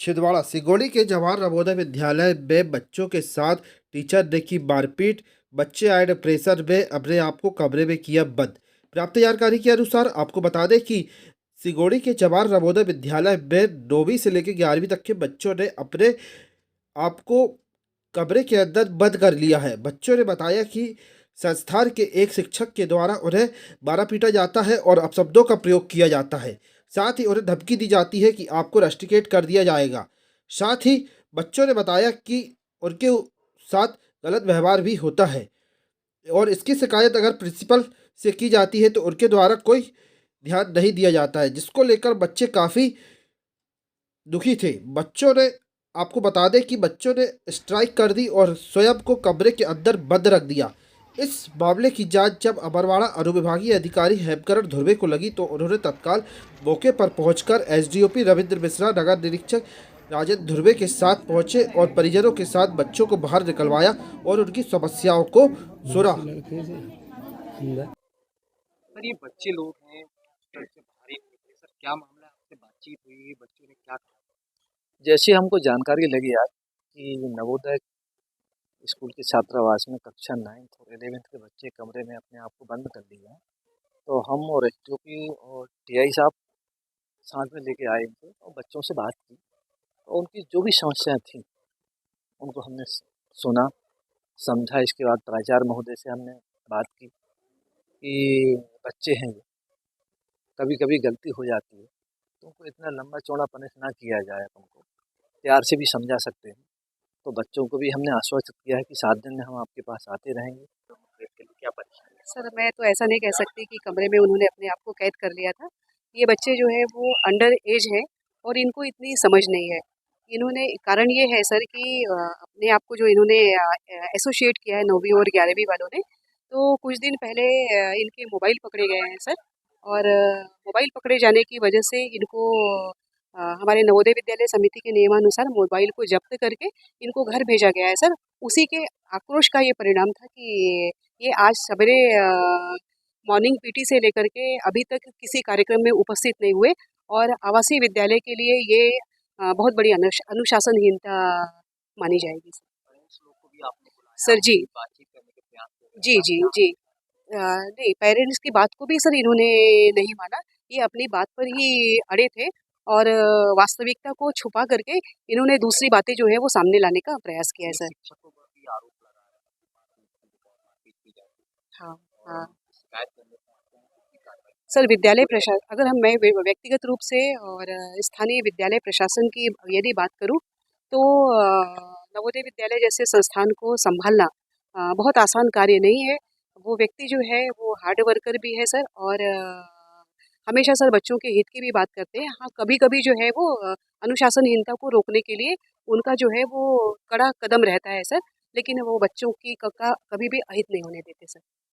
छिंदवाड़ा सिगोड़ी के जवाहर नवोदय विद्यालय में बच्चों के साथ टीचर ने की मारपीट। बच्चे आए प्रेशर में अपने आप को कमरे में किया बंद। प्राप्त जानकारी के अनुसार आपको बता दें कि सिगोड़ी के जवाहर नवोदय विद्यालय में 9वीं से लेकर 11वीं तक के बच्चों ने अपने आप को कमरे के अंदर बंद कर लिया है। बच्चों ने बताया कि संस्थान के एक शिक्षक के द्वारा उन्हें मारा पीटा जाता है और अपशब्दों का प्रयोग किया जाता है। साथ ही उन्हें धमकी दी जाती है कि आपको रस्टिकेट कर दिया जाएगा। साथ ही बच्चों ने बताया कि उनके साथ गलत व्यवहार भी होता है और इसकी शिकायत अगर प्रिंसिपल से की जाती है तो उनके द्वारा कोई ध्यान नहीं दिया जाता है, जिसको लेकर बच्चे काफ़ी दुखी थे। बच्चों ने आपको बता दें कि बच्चों ने स्ट्राइक कर दी और स्वयं को कमरे के अंदर बंद रख दिया। इस मामले की जांच जब अमरवाड़ा अनुविभागीय अधिकारी हेमकरण ध्रुवे को लगी तो उन्होंने तत्काल मौके पर पहुंचकर एसडीओपी रविंद्र मिश्रा, नगर निरीक्षक राजेंद्र ध्रुवे के साथ पहुंचे और परिजनों के साथ बच्चों को बाहर निकलवाया और उनकी समस्याओं को सुना। सर ये बच्चे लोग हैं, घर से बाहर ही नहीं निकले। सर क्या मामला है, आपसे बातचीत हुई, बच्चों ने क्या कहा? जैसे हमको जानकारी लगी आज कि नवोदय स्कूल के छात्रावास में कक्षा 9th और 11th के बच्चे कमरे में अपने आप को बंद कर लिए हैं, तो हम और एसडीओपी और टीआई साहब साथ में लेके आए थे और बच्चों से बात की। तो उनकी जो भी समस्याएं थी उनको हमने सुना, समझा। इसके बाद प्राचार्य महोदय से हमने बात की कि बच्चे हैं, कभी कभी गलती हो जाती है, तो उनको इतना लंबा चौड़ा पनिश ना किया जाए, उनको प्यार से भी समझा सकते हैं। तो बच्चों को भी हमने आश्वस्त किया है कि 7 दिन में हम आपके पास आते रहेंगे। तो इसके लिए क्या परेशानी है? सर मैं तो ऐसा नहीं कह सकती कि कमरे में उन्होंने अपने आप को कैद कर लिया था। ये बच्चे जो है वो अंडर एज हैं और इनको इतनी समझ नहीं है। इन्होंने कारण ये है सर कि अपने आप को जो इन्होंने एसोसिएट किया है 9वीं और 11वीं वालों ने, तो कुछ दिन पहले इनके मोबाइल पकड़े गए हैं सर। और मोबाइल पकड़े जाने की वजह से इनको हमारे नवोदय विद्यालय समिति के नियमानुसार मोबाइल को जब्त करके इनको घर भेजा गया है सर। उसी के आक्रोश का ये परिणाम था कि ये आज सवेरे मॉर्निंग पीटी से लेकर के अभी तक किसी कार्यक्रम में उपस्थित नहीं हुए और आवासीय विद्यालय के लिए ये बहुत बड़ी अनुशासनहीनता मानी जाएगी सर। पेरेंट्स लोग को भी आपने बुलाया, सर जी, आपसे बातचीत करने के प्रयास किए, जी क्या जी क्या? जी। नहीं, पेरेंट्स की बात को भी सर इन्होंने नहीं माना। ये अपनी बात पर ही अड़े थे और वास्तविकता को छुपा करके इन्होंने दूसरी बातें जो है वो सामने लाने का प्रयास किया है एक सर। शिक्षकों पर भी आरोप लगा है कि मारपीट की जाती हाँ है हाँ। और शिकायत करने पहुंचते हैं तो उसकी कार्रवाई। सर विद्यालय प्रशासन, अगर हम मैं व्यक्तिगत रूप से और स्थानीय विद्यालय प्रशासन की यदि बात करूं तो नवोदय विद्यालय जैसे संस्थान को संभालना बहुत आसान कार्य नहीं है। वो व्यक्ति जो है वो हार्ड वर्कर भी है सर और हमेशा सर बच्चों के हित की भी बात करते हैं। हाँ, कभी कभी जो है वो अनुशासनहीनता को रोकने के लिए उनका जो है वो कड़ा कदम रहता है सर, लेकिन वो बच्चों की का कभी भी अहित नहीं होने देते सर।